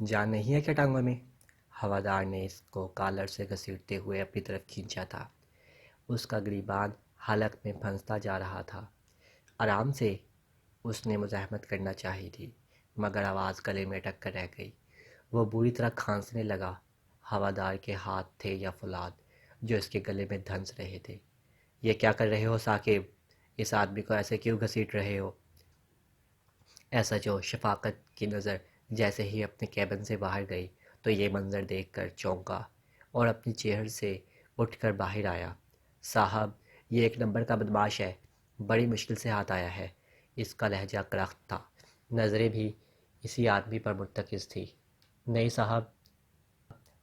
جان نہیں ہے کیا ٹانگوں میں؟ ہوادار نے اس کو کالر سے گھسیٹتے ہوئے اپنی طرف کھینچا تھا۔ اس کا گریبان حلق میں پھنستا جا رہا تھا۔ آرام سے، اس نے مزاحمت کرنا چاہی تھی، مگر آواز گلے میں اٹک کر رہ گئی۔ وہ بری طرح کھانسنے لگا۔ ہوادار کے ہاتھ تھے یا فولاد جو اس کے گلے میں دھنس رہے تھے۔ یہ کیا کر رہے ہو ثاقب؟ اس آدمی کو ایسے کیوں گھسیٹ رہے ہو؟ ایسا جو شفاقت کی نظر جیسے ہی اپنے کیبن سے باہر گئی تو یہ منظر دیکھ کر چونکا اور اپنی چیئر سے اٹھ کر باہر آیا۔ صاحب، یہ ایک نمبر کا بدماش ہے، بڑی مشکل سے ہاتھ آیا ہے۔ اس کا لہجہ کرخت تھا، نظریں بھی اسی آدمی پر مرتکز تھی۔ نہیں صاحب،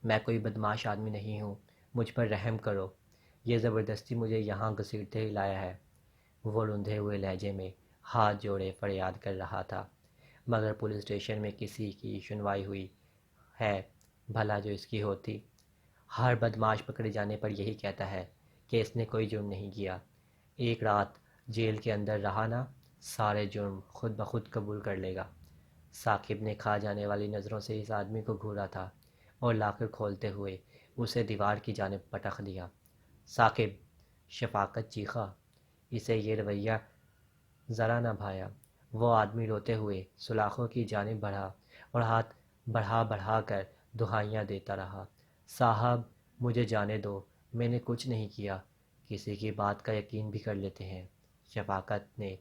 میں کوئی بدماش آدمی نہیں ہوں، مجھ پر رحم کرو، یہ زبردستی مجھے یہاں گھسیٹتے ہی لایا ہے۔ وہ رندھے ہوئے لہجے میں ہاتھ جوڑے فریاد کر رہا تھا۔ مگر پولیس اسٹیشن میں کسی کی سنوائی ہوئی ہے بھلا جو اس کی ہوتی؟ ہر بدماش پکڑے جانے پر یہی کہتا ہے کہ اس نے کوئی جرم نہیں کیا۔ ایک رات جیل کے اندر رہا نا، سارے جرم خود بخود قبول کر لے گا۔ ثاقب نے کھا جانے والی نظروں سے اس آدمی کو گھورا تھا اور لاکر کھولتے ہوئے اسے دیوار کی جانب پٹخ دیا۔ ثاقب! شفاقت چیخا۔ اسے یہ رویہ ذرا نہ بھایا۔ وہ آدمی روتے ہوئے سلاخوں کی جانب بڑھا اور ہاتھ بڑھا بڑھا کر دہائیاں دیتا رہا۔ صاحب، مجھے جانے دو، میں نے کچھ نہیں کیا، کسی کی بات کا یقین بھی کر لیتے ہیں۔ شفاقت نے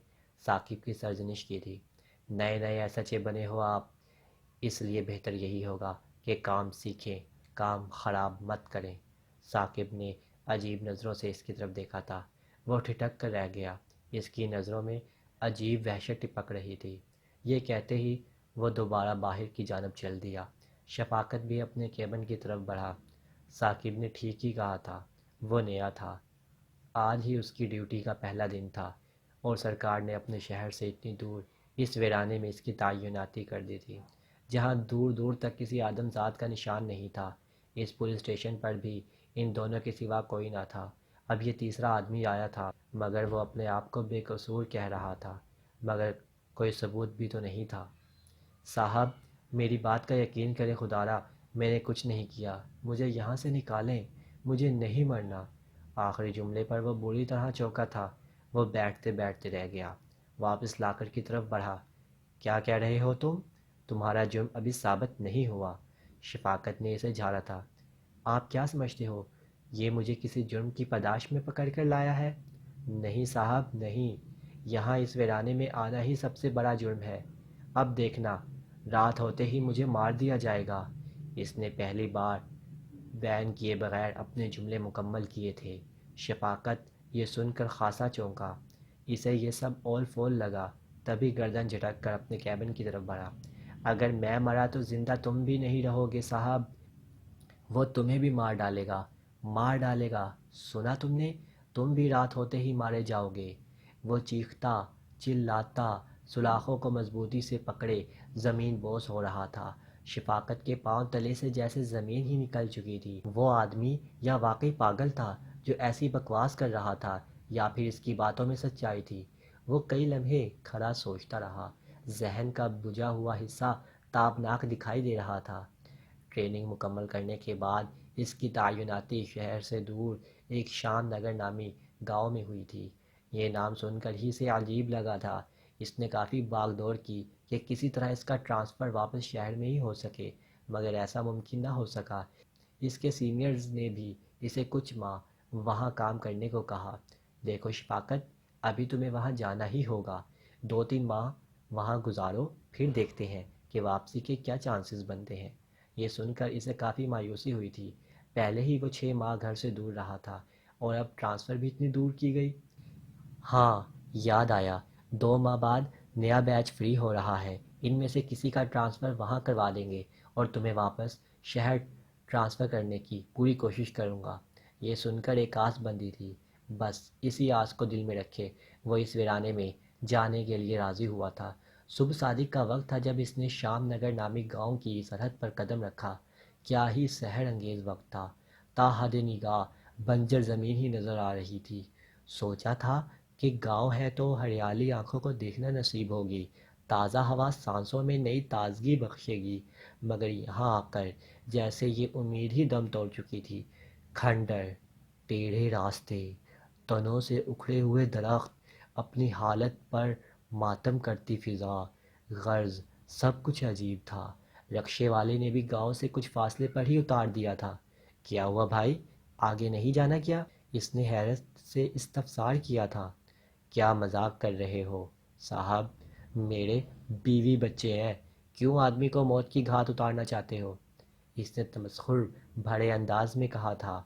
ثاقب کی سرزنش کی تھی۔ نئے نئے ایس ایچ اے بنے ہو آپ، اس لیے بہتر یہی ہوگا کہ کام سیکھیں، کام خراب مت کریں۔ ثاقب نے عجیب نظروں سے اس کی طرف دیکھا تھا۔ وہ ٹھٹک کر رہ گیا۔ اس کی نظروں میں عجیب وحشت ٹپک رہی تھی۔ یہ کہتے ہی وہ دوبارہ باہر کی جانب چل دیا۔ شفاقت بھی اپنے کیبن کی طرف بڑھا۔ ثاقب نے ٹھیک ہی کہا تھا، وہ نیا تھا۔ آج ہی اس کی ڈیوٹی کا پہلا دن تھا اور سرکار نے اپنے شہر سے اتنی دور اس ویرانے میں اس کی تعیناتی کر دی تھی، جہاں دور دور تک کسی آدم ذات کا نشان نہیں تھا۔ اس پولیس اسٹیشن پر بھی ان دونوں کے سوا کوئی نہ تھا۔ اب یہ تیسرا آدمی آیا تھا، مگر وہ اپنے آپ کو بے قصور کہہ رہا تھا، مگر کوئی ثبوت بھی تو نہیں تھا۔ صاحب، میری بات کا یقین کریں خدارا، میں نے کچھ نہیں کیا، مجھے یہاں سے نکالیں، مجھے نہیں مرنا۔ آخری جملے پر وہ بری طرح چونکا تھا۔ وہ بیٹھتے بیٹھتے رہ گیا۔ واپس لاکر کی طرف بڑھا۔ کیا کہہ رہے ہو تم؟ تمہارا جرم ابھی ثابت نہیں ہوا۔ شفاقت نے اسے جھاڑا تھا۔ آپ کیا سمجھتے ہو یہ مجھے کسی جرم کی پاداش میں پکڑ کر لایا ہے؟ نہیں صاحب نہیں، یہاں اس ویرانے میں آنا ہی سب سے بڑا جرم ہے۔ اب دیکھنا، رات ہوتے ہی مجھے مار دیا جائے گا۔ اس نے پہلی بار وین کیے بغیر اپنے جملے مکمل کیے تھے۔ شفاقت یہ سن کر خاصا چونکا۔ اسے یہ سب اول فول لگا، تبھی گردن جھٹک کر اپنے کیبن کی طرف بڑھا۔ اگر میں مرا تو زندہ تم بھی نہیں رہو گے صاحب، وہ تمہیں بھی مار ڈالے گا، مار ڈالے گا، سنا تم نے؟ تم بھی رات ہوتے ہی مارے جاؤ گے۔ وہ چیختا چلاتا سلاخوں کو مضبوطی سے پکڑے زمین بوس ہو رہا تھا۔ شفاقت کے پاؤں تلے سے جیسے زمین ہی نکل چکی تھی۔ وہ آدمی یا واقعی پاگل تھا جو ایسی بکواس کر رہا تھا، یا پھر اس کی باتوں میں سچائی تھی؟ وہ کئی لمحے کھڑا سوچتا رہا۔ ذہن کا بجھا ہوا حصہ تابناک دکھائی دے رہا تھا۔ ٹریننگ مکمل کرنے کے بعد اس کی تعیناتی شہر سے دور ایک شام نگر نامی گاؤں میں ہوئی تھی۔ یہ نام سن کر ہی اسے عجیب لگا تھا۔ اس نے کافی باغ دور کی کہ کسی طرح اس کا ٹرانسفر واپس شہر میں ہی ہو سکے، مگر ایسا ممکن نہ ہو سکا۔ اس کے سینئرز نے بھی اسے کچھ ماہ وہاں کام کرنے کو کہا۔ دیکھو شفاقت، ابھی تمہیں وہاں جانا ہی ہوگا، 2-3 ماہ وہاں گزارو، پھر دیکھتے ہیں کہ واپسی کے کیا چانسز بنتے ہیں۔ یہ سن کر اسے کافی مایوسی ہوئی تھی۔ پہلے ہی وہ 6 ماہ گھر سے دور رہا تھا اور اب ٹرانسفر بھی اتنی دور کی گئی۔ ہاں، یاد آیا، 2 ماہ بعد نیا بیچ فری ہو رہا ہے، ان میں سے کسی کا ٹرانسفر وہاں کروا دیں گے اور تمہیں واپس شہر ٹرانسفر کرنے کی پوری کوشش کروں گا۔ یہ سن کر ایک آس بندی تھی، بس اسی آس کو دل میں رکھے وہ اس ویرانے میں جانے کے لیے راضی ہوا تھا۔ صبح صادق کا وقت تھا جب اس نے شام نگر نامی گاؤں کی سرحد پر قدم رکھا۔ کیا ہی سحر انگیز وقت تھا، تا حد نگاہ بنجر زمین ہی نظر آ رہی تھی۔ سوچا تھا کہ گاؤں ہے تو ہریالی آنکھوں کو دیکھنا نصیب ہوگی، تازہ ہوا سانسوں میں نئی تازگی بخشے گی، مگر یہاں آ کر جیسے یہ امید ہی دم توڑ چکی تھی۔ کھنڈر، ٹیڑھے راستے، تنوں سے اکھڑے ہوئے درخت، اپنی حالت پر ماتم کرتی فضا، غرض سب کچھ عجیب تھا۔ رکشے والے نے بھی گاؤں سے کچھ فاصلے پر ہی اتار دیا تھا۔ کیا ہوا بھائی، آگے نہیں جانا کیا؟ اس نے حیرت سے استفسار کیا تھا۔ کیا مذاق کر رہے ہو صاحب؟ میرے بیوی بچے ہیں، کیوں آدمی کو موت کی گھات اتارنا چاہتے ہو؟ اس نے تمسخر بھرے انداز میں کہا تھا۔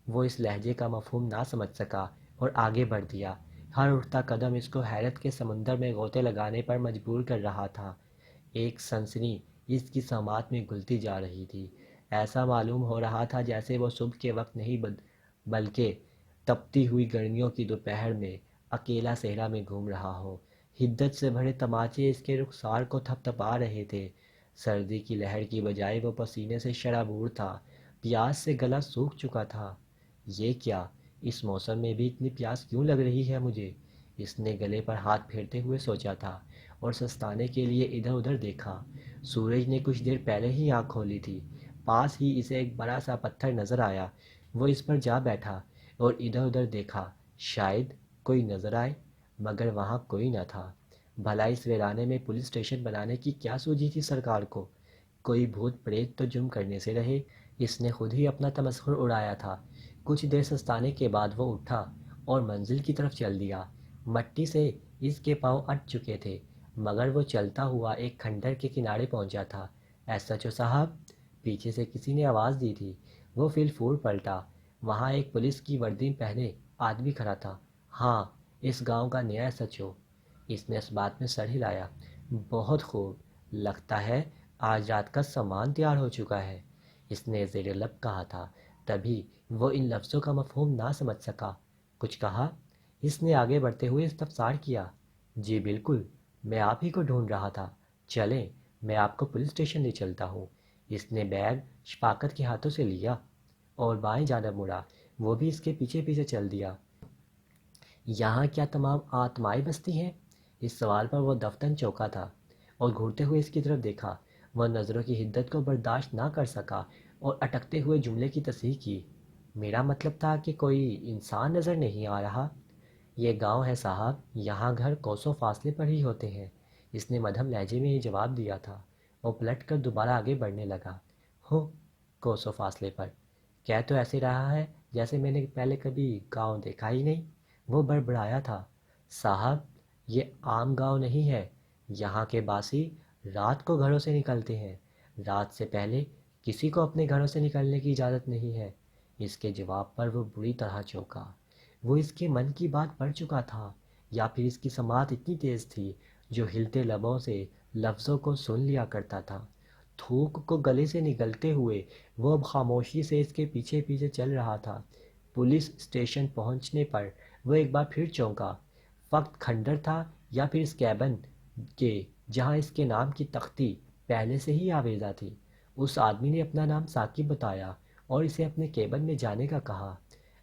وہ اس لہجے کا مفہوم نہ سمجھ سکا اور آگے بڑھ دیا۔ ہر اٹھتا قدم اس کو حیرت کے سمندر میں غوطے لگانے پر مجبور کر رہا تھا۔ ایک سنسنی اس کی سماعت میں گھلتی جا رہی تھی۔ ایسا معلوم ہو رہا تھا جیسے وہ صبح کے وقت نہیں بلکہ تپتی ہوئی گرمیوں کی دوپہر میں اکیلا صحرا میں گھوم رہا ہو۔ حدت سے بھرے تماچے اس کے رخسار کو تھپ تھپا رہے تھے۔ سردی کی لہر کی بجائے وہ پسینے سے شرابور تھا، پیاس سے گلا سوکھ چکا تھا۔ یہ کیا، اس موسم میں بھی اتنی پیاس کیوں لگ رہی ہے مجھے؟ اس نے گلے پر ہاتھ پھیرتے ہوئے سوچا تھا اور سستانے کے لیے ادھر ادھر دیکھا۔ سورج نے کچھ دیر پہلے ہی آنکھ کھولی تھی۔ پاس ہی اسے ایک بڑا سا پتھر نظر آیا۔ وہ اس پر جا بیٹھا اور ادھر ادھر دیکھا، شاید کوئی نظر آئے، مگر وہاں کوئی نہ تھا۔ بھلا اس ویرانے میں پولیس اسٹیشن بنانے کی کیا سوچی تھی سرکار کو؟ کوئی بھوت پریت تو جرم کرنے سے رہے۔ اس نے خود ہی اپنا تمسخر اڑایا تھا۔ کچھ دیر سستانے کے بعد وہ اٹھا اور منزل کی طرف چل دیا۔ مٹی سے اس کے پاؤں اٹ چکے تھے، مگر وہ چلتا ہوا ایک کھنڈر کے کنارے پہنچا تھا۔ ایس ایچ او صاحب، پیچھے سے کسی نے آواز دی تھی۔ وہ فل فور پلٹا۔ وہاں ایک پولیس کی وردی پہنے آدمی کھڑا تھا۔ ہاں، اس گاؤں کا نیا ایس ایچ او۔ اس نے اس بات میں سر ہلایا۔ بہت خوب، لگتا ہے آج رات کا سامان تیار ہو چکا ہے، اس نے زیر لب کہا تھا۔ تبھی وہ ان لفظوں کا مفہوم نہ سمجھ سکا۔ کچھ کہا؟ اس نے آگے بڑھتے ہوئے استفسار کیا۔ جی بالکل، میں آپ ہی کو ڈھونڈ رہا تھا، چلیں میں آپ کو پولیس اسٹیشن لے چلتا ہوں۔ اس نے بیگ شفاقت کے ہاتھوں سے لیا اور بائیں جانب مڑا۔ وہ بھی اس کے پیچھے پیچھے چل دیا۔ یہاں کیا تمام آتمائیں بستی ہیں؟ اس سوال پر وہ دفتن چونکا تھا اور گھورتے ہوئے اس کی طرف دیکھا۔ وہ نظروں کی حدت کو برداشت نہ کر سکا اور اٹکتے ہوئے جملے کی تصحیح کی۔ میرا مطلب تھا کہ کوئی انسان نظر نہیں آ رہا۔ یہ گاؤں ہے صاحب، یہاں گھر کوسوں فاصلے پر ہی ہوتے ہیں، اس نے مدھم لہجے میں ہی جواب دیا تھا۔ وہ پلٹ کر دوبارہ آگے بڑھنے لگا۔ ہو، کوسوں فاصلے پر؟ کہہ تو ایسے رہا ہے جیسے میں نے پہلے کبھی گاؤں دیکھا ہی نہیں، وہ بڑبڑایا تھا۔ صاحب، یہ عام گاؤں نہیں ہے، یہاں کے باسی رات کو گھروں سے نکلتے ہیں، رات سے پہلے کسی کو اپنے گھروں سے نکلنے کی اجازت نہیں ہے۔ اس کے جواب پر وہ بری طرح چونکا۔ وہ اس کے من کی بات پڑھ چکا تھا، یا پھر اس کی سماعت اتنی تیز تھی جو ہلتے لبوں سے لفظوں کو سن لیا کرتا تھا۔ تھوک کو گلے سے نگلتے ہوئے وہ اب خاموشی سے اس کے پیچھے پیچھے چل رہا تھا۔ پولیس اسٹیشن پہنچنے پر وہ ایک بار پھر چونکا۔ فقط کھنڈر تھا یا پھر اس کیبن کے جہاں اس کے نام کی تختی پہلے سے ہی آویزاں تھی؟ اس آدمی نے اپنا نام ثاقب بتایا اور اسے اپنے کیبن میں جانے کا کہا۔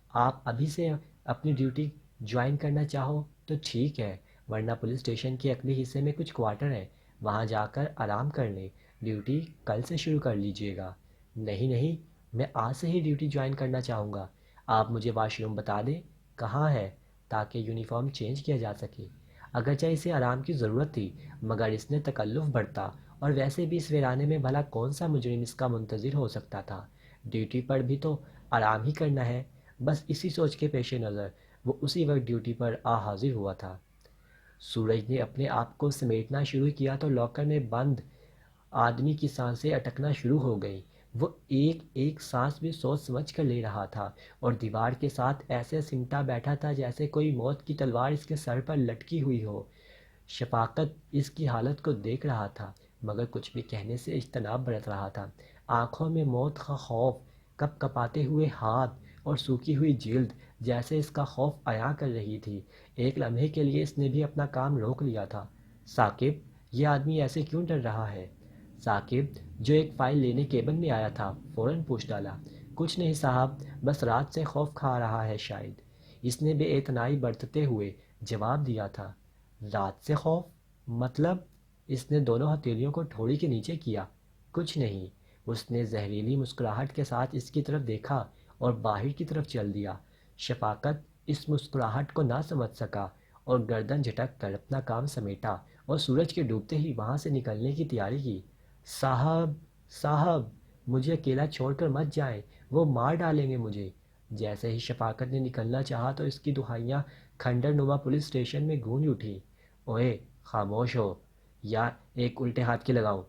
آپ ابھی سے اپنی ڈیوٹی جوائن کرنا چاہو تو ٹھیک ہے، ورنہ پولیس اسٹیشن کے اگلے حصے میں کچھ کوارٹر ہیں، وہاں جا کر آرام کر لیں، ڈیوٹی کل سے شروع کر لیجیے گا۔ نہیں نہیں، میں آج سے ہی ڈیوٹی جوائن کرنا چاہوں گا۔ آپ مجھے واش روم بتا دیں کہاں ہے تاکہ یونیفارم چینج کیا جا سکے۔ اگرچہ اسے آرام کی ضرورت تھی، مگر اس نے تکلف برتا، اور ویسے بھی اس ویرانے میں بھلا کون سا مجرم اس کا منتظر ہو سکتا تھا؟ ڈیوٹی پر بھی تو آرام ہی کرنا ہے۔ بس اسی سوچ کے پیش نظر وہ اسی وقت ڈیوٹی پر حاضر ہوا تھا۔ سورج نے اپنے آپ کو سمیٹنا شروع کیا تو لاکر میں بند آدمی کی سانسیں اٹکنا شروع ہو گئیں۔ وہ ایک ایک سانس بھی سوچ سمجھ کر لے رہا تھا اور دیوار کے ساتھ ایسے سمٹا بیٹھا تھا جیسے کوئی موت کی تلوار اس کے سر پر لٹکی ہوئی ہو۔ شفاقت اس کی حالت کو دیکھ رہا تھا، مگر کچھ بھی کہنے سے اجتناب برت رہا تھا۔ آنکھوں میں موت کا خوف، کپ کپاتے ہوئے ہاتھ اور سوکھی ہوئی جلد جیسے اس کا خوف عیاں کر رہی تھی۔ ایک لمحے کے لیے اس نے بھی اپنا کام روک لیا تھا۔ ثاقب، یہ آدمی ایسے کیوں ڈر رہا ہے؟ ثاقب، جو ایک فائل لینے کیبن میں آیا تھا، فوراً پوچھ ڈالا۔ کچھ نہیں صاحب، بس رات سے خوف کھا رہا ہے شاید، اس نے بے اعتنائی برتتے ہوئے جواب دیا تھا۔ رات سے خوف؟ مطلب؟ اس نے دونوں ہتھیلیوں کو ٹھوڑی کے نیچے کیا۔ کچھ نہیں۔ اس نے زہریلی مسکراہٹ کے ساتھ اس کی طرف دیکھا اور باہر کی طرف چل دیا۔ شفاقت اس مسکراہٹ کو نہ سمجھ سکا اور گردن جھٹک کر اپنا کام سمیٹا اور سورج کے ڈوبتے ہی وہاں سے نکلنے کی تیاری کی۔ صاحب، صاحب، مجھے اکیلا چھوڑ کر مت جائیں، وہ مار ڈالیں گے مجھے۔ جیسے ہی شفاقت نے نکلنا چاہا تو اس کی دہائیاں کھنڈر نما پولیس اسٹیشن میں گونج اٹھی۔ اوئے، خاموش ہو یا ایک الٹے ہاتھ کی لگاؤں،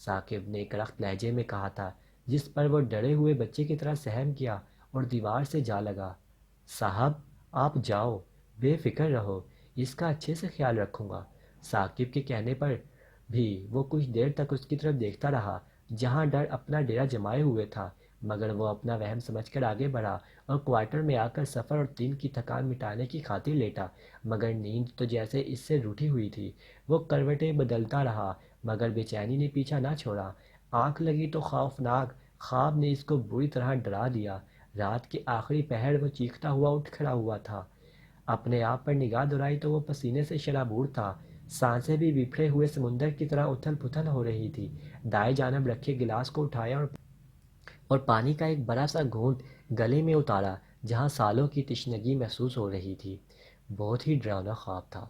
ثاقب نے ایک رخت لہجے میں کہا تھا، جس پر وہ ڈرے ہوئے بچے کی طرح سہم کیا اور دیوار سے جا لگا۔ صاحب، آپ جاؤ، بے فکر رہو، اس کا اچھے سے خیال رکھوں گا۔ ثاقب کے کہنے پر بھی وہ کچھ دیر تک اس کی طرف دیکھتا رہا جہاں ڈر اپنا ڈیرا جمائے ہوئے تھا، مگر وہ اپنا وہم سمجھ کر آگے بڑھا اور کوارٹر میں آ کر سفر اور دن کی تھکان مٹانے کی خاطر لیٹا، مگر نیند تو جیسے اس سے روٹھی ہوئی تھی۔ وہ کروٹیں بدلتا رہا مگر بے چینی نے پیچھا نہ چھوڑا۔ آنکھ لگی تو خوفناک خواب نے اس کو بری طرح ڈرا دیا۔ رات کے آخری پہر وہ چیختا ہوا اٹھ کھڑا ہوا تھا۔ اپنے آپ پر نگاہ دہرائی تو وہ پسینے سے شرابور تھا، سانسیں بھی بکھرے ہوئے سمندر کی طرح اتھل پتھل ہو رہی تھی۔ دائیں جانب رکھے گلاس کو اٹھایا اور پانی کا ایک بڑا سا گھونٹ گلے میں اتارا جہاں سالوں کی تشنگی محسوس ہو رہی تھی۔ بہت ہی ڈراؤنا خواب تھا۔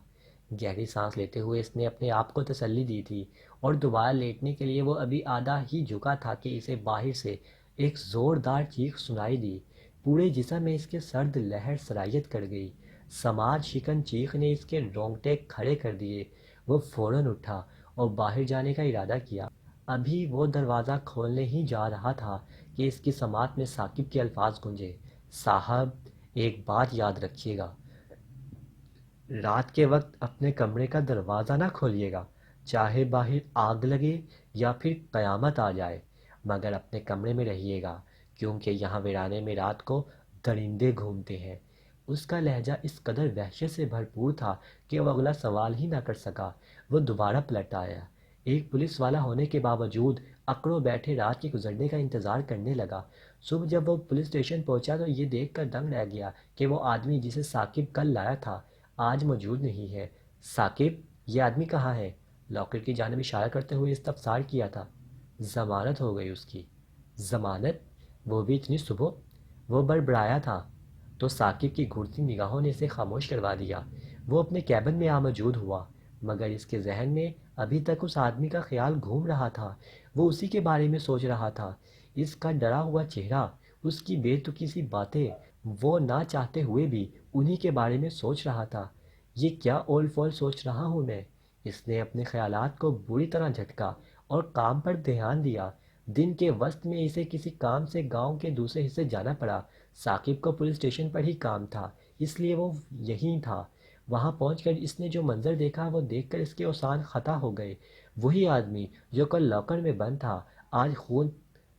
گہری سانس لیتے ہوئے اس نے اپنے آپ کو تسلی دی تھی اور دوبارہ لیٹنے کے لیے وہ ابھی آدھا ہی جھکا تھا کہ اسے باہر سے ایک زوردار چیخ سنائی دی۔ پورے جسم میں اس کے سرد لہر سرایت کر گئی۔ سماج شکن چیخ نے اس کے رونگٹے کھڑے کر دیے۔ وہ فوراً اٹھا اور باہر جانے کا ارادہ کیا۔ ابھی وہ دروازہ کھولنے ہی جا رہا تھا کہ اس کی سماعت میں ثاقب کے الفاظ گونجے، صاحب، ایک بات یاد رکھیے گا، رات کے وقت اپنے کمرے کا دروازہ نہ کھولیے گا، چاہے باہر آگ لگے یا پھر قیامت آ جائے، مگر اپنے کمرے میں رہیے گا، کیونکہ یہاں ویرانے میں رات کو درندے گھومتے ہیں۔ اس کا لہجہ اس قدر وحشت سے بھرپور تھا کہ وہ اگلا سوال ہی نہ کر سکا۔ وہ دوبارہ پلٹ آیا، ایک پولیس والا ہونے کے باوجود اکڑوں بیٹھے رات کے گزرنے کا انتظار کرنے لگا۔ صبح جب وہ پولیس اسٹیشن پہنچا تو یہ دیکھ کر دنگ رہ گیا کہ وہ آدمی جسے ثاقب کل لایا تھا آج موجود نہیں ہے۔ ثاقب، یہ آدمی کہاں ہے؟ لاکر کی جانب اشارہ کرتے ہوئے استفسار کیا تھا۔ ضمانت ہو گئی اس کی۔ ضمانت؟ وہ بھی اتنی صبح؟ وہ بڑبڑایا تھا تو ثاقب کی گھورتی نگاہوں نے اسے خاموش کروا دیا۔ وہ اپنے کیبن میں موجود ہوا، مگر اس کے ذہن میں ابھی تک اس آدمی کا خیال گھوم رہا تھا۔ وہ اسی کے بارے میں سوچ رہا تھا، اس کا ڈرا ہوا چہرہ، اس کی بے تکی سی باتیں، وہ نہ چاہتے ہوئے بھی انہی کے بارے میں سوچ رہا تھا۔ یہ کیا اول فول سوچ رہا ہوں میں؟ اس نے اپنے خیالات کو بری طرح جھٹکا اور کام پر دھیان دیا۔ دن کے وسط میں اسے کسی کام سے گاؤں کے دوسرے حصے جانا پڑا۔ ثاقب کو پولیس اسٹیشن پر ہی کام تھا، اس لیے وہ یہیں تھا۔ وہاں پہنچ کر اس نے جو منظر دیکھا وہ دیکھ کر اس کے اوسان خطا ہو گئے۔ وہی آدمی جو کل لاکر میں بند تھا، آج خون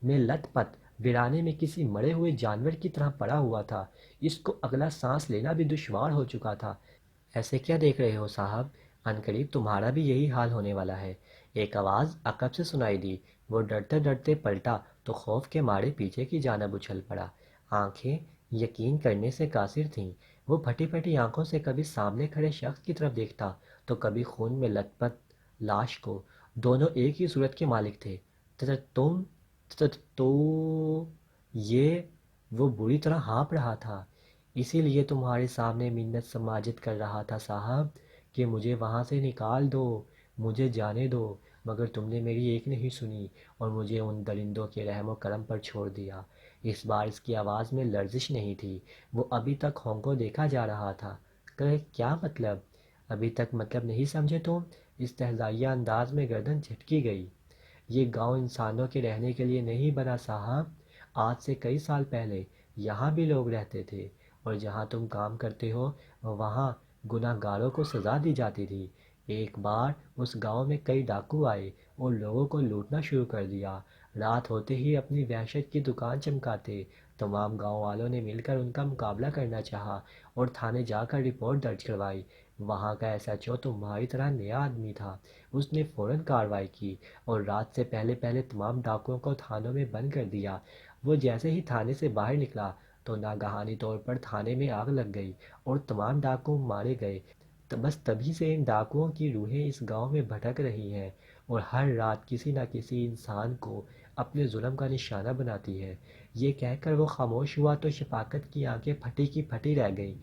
میں لت پت ویرانے میں کسی مرے ہوئے جانور کی طرح پڑا ہوا تھا۔ اس کو اگلا سانس لینا بھی دشوار ہو چکا تھا۔ ایسے کیا دیکھ رہے ہو صاحب؟ عنقریب تمہارا بھی یہی حال ہونے والا ہے، ایک آواز عقب سے سنائی دی۔ وہ ڈرتے ڈرتے پلٹا تو خوف کے مارے پیچھے کی جانب اچھل پڑا۔ آنکھیں یقین کرنے سے قاصر تھیں۔ وہ پھٹی پھٹی آنکھوں سے کبھی سامنے کھڑے شخص کی طرف دیکھتا تو کبھی خون میں لت پت لاش کو۔ دونوں ایک ہی صورت کے مالک تھے۔ تم تو یہ، وہ بری طرح ہانپ رہا تھا۔ اسی لیے تمہارے سامنے منت سماجت کر رہا تھا صاحب کہ مجھے وہاں سے نکال دو، مجھے جانے دو، مگر تم نے میری ایک نہیں سنی اور مجھے ان درندوں کے رحم و کرم پر چھوڑ دیا۔ اس بار اس کی آواز میں لرزش نہیں تھی، وہ ابھی تک ہونکو دیکھا جا رہا تھا۔ کہ کیا مطلب؟ ابھی تک مطلب نہیں سمجھے تم؟ استہزائیہ انداز میں گردن جھٹکی گئی۔ یہ گاؤں انسانوں کے رہنے کے لیے نہیں بنا صاحب، آج سے کئی سال پہلے یہاں بھی لوگ رہتے تھے، اور جہاں تم کام کرتے ہو وہاں گناہ گاروں کو سزا دی جاتی تھی۔ ایک بار اس گاؤں میں کئی ڈاکو آئے اور لوگوں کو لوٹنا شروع کر دیا۔ رات ہوتے ہی اپنی وحشت کی دکان چمکاتے۔ تمام گاؤں والوں نے مل کر ان کا مقابلہ کرنا چاہا اور تھانے جا کر رپورٹ درج کروائی۔ وہاں کا ایس ایچ او تمہاری طرح نیا آدمی تھا، اس نے فوراً کارروائی کی اور رات سے پہلے پہلے تمام ڈاکوؤں کو تھانوں میں بند کر دیا۔ وہ جیسے ہی تھانے سے باہر نکلا تو ناگہانی طور پر تھانے میں آگ لگ گئی اور تمام ڈاکو مارے گئے۔ بس تبھی سے ان ڈاکوؤں کی روحیں اس گاؤں میں بھٹک رہی ہیں اور ہر رات کسی نہ کسی انسان کو اپنے ظلم کا نشانہ بناتی ہے۔ یہ کہہ کر وہ خاموش ہوا تو شفاقت کی آنکھیں پھٹی کی پھٹی رہ گئیں۔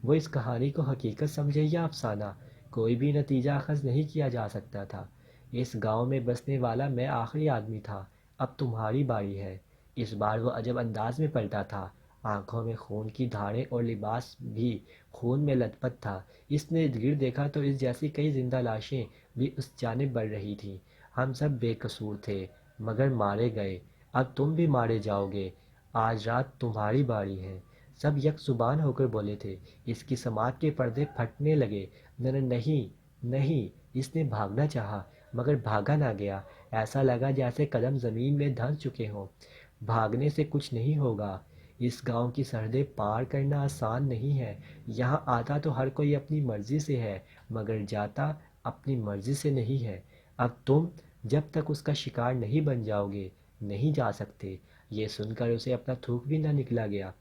وہ اس کہانی کو حقیقت سمجھے یا افسانہ، کوئی بھی نتیجہ اخذ نہیں کیا جا سکتا تھا۔ اس گاؤں میں بسنے والا میں آخری آدمی تھا۔ اب تمہاری باری ہے۔ اس بار وہ عجب انداز میں پلٹا تھا، آنکھوں میں خون کی دھاریں اور لباس بھی خون میں لت پت تھا۔ اس نے ارد گرد دیکھا تو اس جیسی کئی زندہ لاشیں بھی اس جانب بڑھ رہی تھیں۔ ہم سب بے قصور تھے مگر مارے گئے، اب تم بھی مارے جاؤ گے، آج رات تمہاری باری ہے۔ سب یک زبان ہو کر بولے تھے۔ اس کی سماعت کے پردے پھٹنے لگے۔ نہیں نہیں، اس نے بھاگنا چاہا مگر بھاگا نہ گیا۔ ایسا لگا جیسے قدم زمین میں دھنس چکے ہوں۔ بھاگنے سے کچھ نہیں ہوگا۔ اس گاؤں کی سرحدیں پار کرنا آسان نہیں ہے۔ یہاں آتا تو ہر کوئی اپنی مرضی سے ہے مگر جاتا اپنی مرضی سے نہیں ہے۔ اب تم جب تک اس کا شکار نہیں بن جاؤ گے نہیں جا سکتے۔ یہ سن کر اسے اپنا تھوک بھی نہ نکلا گیا۔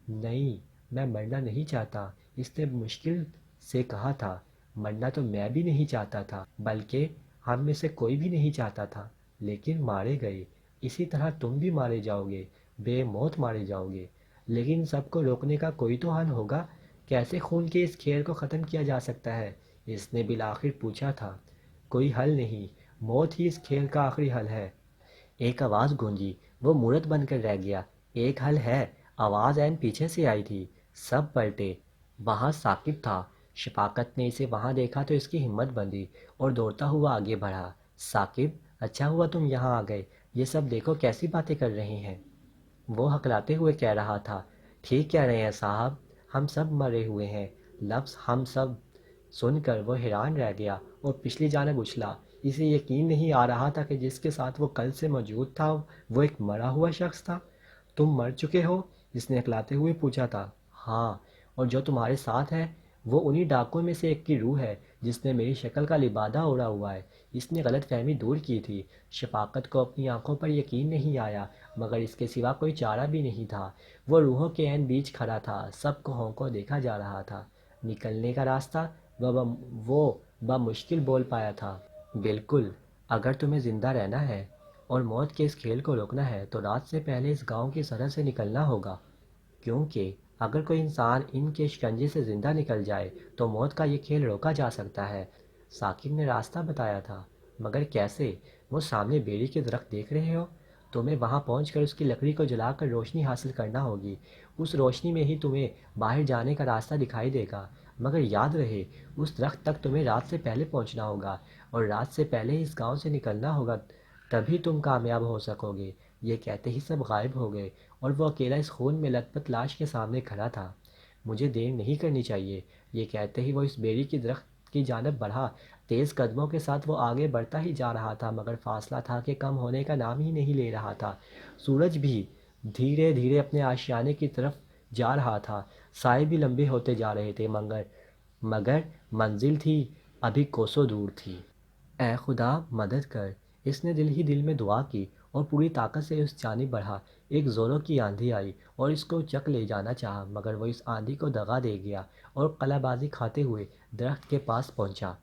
نہیں، میں مرنا نہیں چاہتا، اس نے مشکل سے کہا تھا۔ مرنا تو میں بھی نہیں چاہتا تھا، بلکہ ہم میں سے کوئی بھی نہیں چاہتا تھا، لیکن مارے گئے۔ اسی طرح تم بھی مارے جاؤ گے، بے موت مارے جاؤ گے۔ لیکن سب کو روکنے کا کوئی تو حل ہوگا۔ کیسے خون کے اس کھیل کو ختم کیا جا سکتا ہے؟ اس نے بالآخر پوچھا تھا۔ کوئی حل نہیں، موت ہی اس کھیل کا آخری حل ہے۔ ایک آواز گونجی۔ وہ مورت بن کر رہ گیا۔ ایک حل ہے، آواز عین پیچھے سے آئی تھی۔ سب پلٹے۔ وہاں ثاقب تھا۔ شفاقت نے اسے وہاں دیکھا تو اس کی ہمت بندھی اور دوڑتا ہوا آگے بڑھا۔ ثاقب، اچھا ہوا تم یہاں آ گئے، یہ سب دیکھو کیسی باتیں کر رہے ہیں۔ وہ ہکلاتے ہوئے کہہ رہا تھا۔ ٹھیک کہہ رہے ہیں صاحب، ہم سب مرے ہوئے ہیں۔ لفظ ہم سب سن کر وہ حیران رہ گیا اور پچھلی جانب اچھلا۔ اسے یقین نہیں آ رہا تھا کہ جس کے ساتھ وہ کل سے موجود تھا وہ ایک مرا ہوا شخص تھا۔ تم مر چکے ہو؟ اس نے ہکلاتے ہوئے پوچھا تھا۔ ہاں، اور جو تمہارے ساتھ ہے وہ انہی ڈاکوؤں میں سے ایک کی روح ہے جس نے میری شکل کا لبادہ اوڑھا ہوا ہے۔ اس نے غلط فہمی دور کی تھی۔ شفاقت کو اپنی آنکھوں پر یقین نہیں آیا مگر اس کے سوا کوئی چارہ بھی نہیں تھا۔ وہ روحوں کے عین بیچ کھڑا تھا، سب کو ہونکوں دیکھا جا رہا تھا۔ نکلنے کا راستہ؟ وہ بمشکل بول پایا تھا۔ بالکل، اگر تمہیں زندہ رہنا ہے اور موت کے اس کھیل کو روکنا ہے تو رات سے پہلے اس گاؤں کی سرحد سے نکلنا ہوگا، کیونکہ اگر کوئی انسان ان کے شکنجے سے زندہ نکل جائے تو موت کا یہ کھیل روکا جا سکتا ہے۔ ثاقب نے راستہ بتایا تھا۔ مگر کیسے؟ وہ سامنے بیری کے درخت دیکھ رہے ہو؟ تمہیں وہاں پہنچ کر اس کی لکڑی کو جلا کر روشنی حاصل کرنا ہوگی۔ اس روشنی میں ہی تمہیں باہر جانے کا راستہ دکھائی دے گا۔ مگر یاد رہے، اس درخت تک تمہیں رات سے پہلے پہنچنا ہوگا اور رات سے پہلے اس گاؤں سے نکلنا ہوگا، تبھی تم کامیاب ہو سکو گے۔ یہ کہتے ہی سب غائب ہو گئے اور وہ اکیلا اس خون میں لت پت لاش کے سامنے کھڑا تھا۔ مجھے دیر نہیں کرنی چاہیے، یہ کہتے ہی وہ اس بیری کی درخت کی جانب بڑھا۔ تیز قدموں کے ساتھ وہ آگے بڑھتا ہی جا رہا تھا مگر فاصلہ تھا کہ کم ہونے کا نام ہی نہیں لے رہا تھا۔ سورج بھی دھیرے دھیرے اپنے آشیانے کی طرف جا رہا تھا، سائے بھی لمبے ہوتے جا رہے تھے مگر منزل تھی ابھی کوسوں دور تھی۔ اے خدا مدد کر، اس نے دل ہی دل میں دعا کی اور پوری طاقت سے اس جانب بڑھا۔ ایک زوروں کی آندھی آئی اور اس کو چک لے جانا چاہا مگر وہ اس آندھی کو دغا دے گیا اور قلع بازی کھاتے ہوئے درخت کے پاس پہنچا۔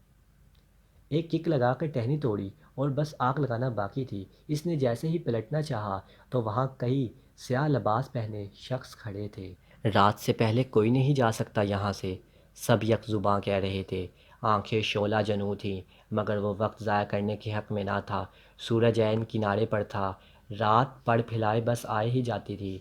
ایک کک لگا کر ٹہنی توڑی اور بس آگ لگانا باقی تھی۔ اس نے جیسے ہی پلٹنا چاہا تو وہاں کئی سیاہ لباس پہنے شخص کھڑے تھے۔ رات سے پہلے کوئی نہیں جا سکتا یہاں سے، سب یک زباں کہہ رہے تھے۔ آنکھیں شعلہ جنوں تھیں مگر وہ وقت ضائع کرنے کے حق میں نہ تھا۔ سورج عین کنارے پر تھا، رات پڑ پھیلائے بس آئے ہی جاتی تھی۔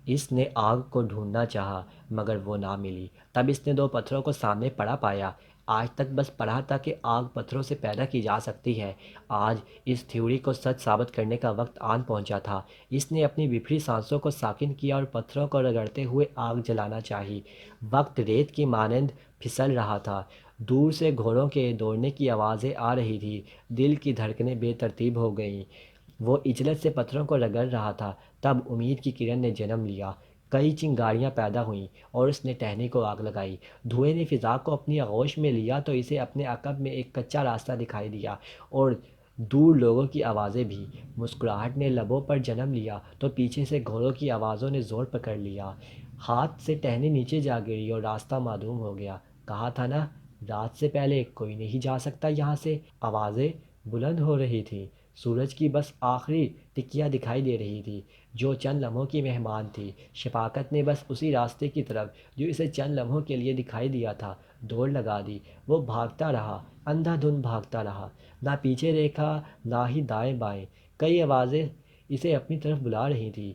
اس نے آگ کو ڈھونڈنا چاہا مگر وہ نہ ملی۔ تب اس نے دو پتھروں کو سامنے پڑا پایا۔ آج تک بس پڑھا تھا کہ آگ پتھروں سے پیدا کی جا سکتی ہے، آج اس تھیوری کو سچ ثابت کرنے کا وقت آن پہنچا تھا۔ اس نے اپنی بفری سانسوں کو ساکن کیا اور پتھروں کو رگڑتے ہوئے آگ جلانا چاہی۔ وقت ریت کی مانند پھسل رہا تھا، دور سے گھوڑوں کے دوڑنے کی آوازیں آ رہی تھی، دل کی دھڑکنیں بے ترتیب ہو گئیں۔ وہ عجلت سے پتھروں کو رگڑ رہا تھا، تب امید کی کرن نے جنم لیا۔ کئی چنگاریاں پیدا ہوئیں اور اس نے ٹہنی کو آگ لگائی۔ دھوئے نے فضا کو اپنی آغوش میں لیا تو اسے اپنے عقب میں ایک کچا راستہ دکھائی دیا اور دور لوگوں کی آوازیں بھی۔ مسکراہٹ نے لبوں پر جنم لیا تو پیچھے سے گھوڑوں کی آوازوں نے زور پکڑ لیا۔ ہاتھ سے ٹہنی نیچے جا گری اور راستہ معدوم ہو گیا۔ کہا تھا نا، رات سے پہلے کوئی نہیں جا سکتا یہاں سے۔ آوازیں بلند ہو رہی تھیں۔ سورج کی بس آخری ٹکیا دکھائی دے رہی تھی جو چند لمحوں کی مہمان تھی۔ شفاقت نے بس اسی راستے کی طرف جو اسے چند لمحوں کے لیے دکھائی دیا تھا دوڑ لگا دی۔ وہ بھاگتا رہا، اندھا دھند بھاگتا رہا، نہ پیچھے دیکھا نہ ہی دائیں بائیں۔ کئی آوازیں اسے اپنی طرف بلا رہی تھیں۔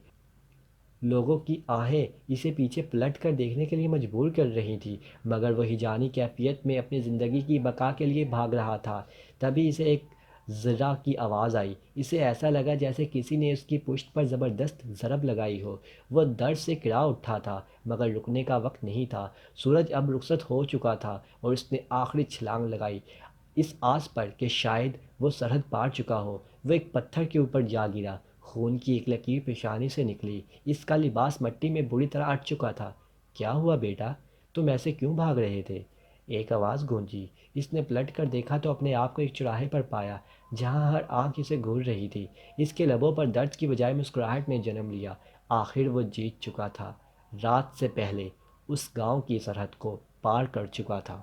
لوگوں کی آہیں اسے پیچھے پلٹ کر دیکھنے کے لیے مجبور کر رہی تھی، مگر وہ ہیجانی کیفیت میں اپنی زندگی کی بقا کے لیے بھاگ رہا تھا۔ تبھی اسے ایک زرہ کی آواز آئی۔ اسے ایسا لگا جیسے کسی نے اس کی پشت پر زبردست ضرب لگائی ہو۔ وہ درد سے کڑا اٹھا تھا، مگر رکنے کا وقت نہیں تھا۔ سورج اب رخصت ہو چکا تھا اور اس نے آخری چھلانگ لگائی، اس آس پر کہ شاید وہ سرحد پار چکا ہو۔ وہ ایک پتھر کے اوپر جا گرا۔ خون کی ایک لکیر پیشانی سے نکلی۔ اس کا لباس مٹی میں بری طرح اٹ چکا تھا۔ کیا ہوا بیٹا؟ تم ایسے کیوں بھاگ رہے تھے؟ ایک آواز گونجی۔ اس نے پلٹ کر دیکھا تو اپنے آپ کو ایک چوراہے پر پایا جہاں ہر آنکھ اسے گھور رہی تھی۔ اس کے لبوں پر درد کی بجائے مسکراہٹ نے جنم لیا۔ آخر وہ جیت چکا تھا، رات سے پہلے اس گاؤں کی سرحد کو پار کر چکا تھا۔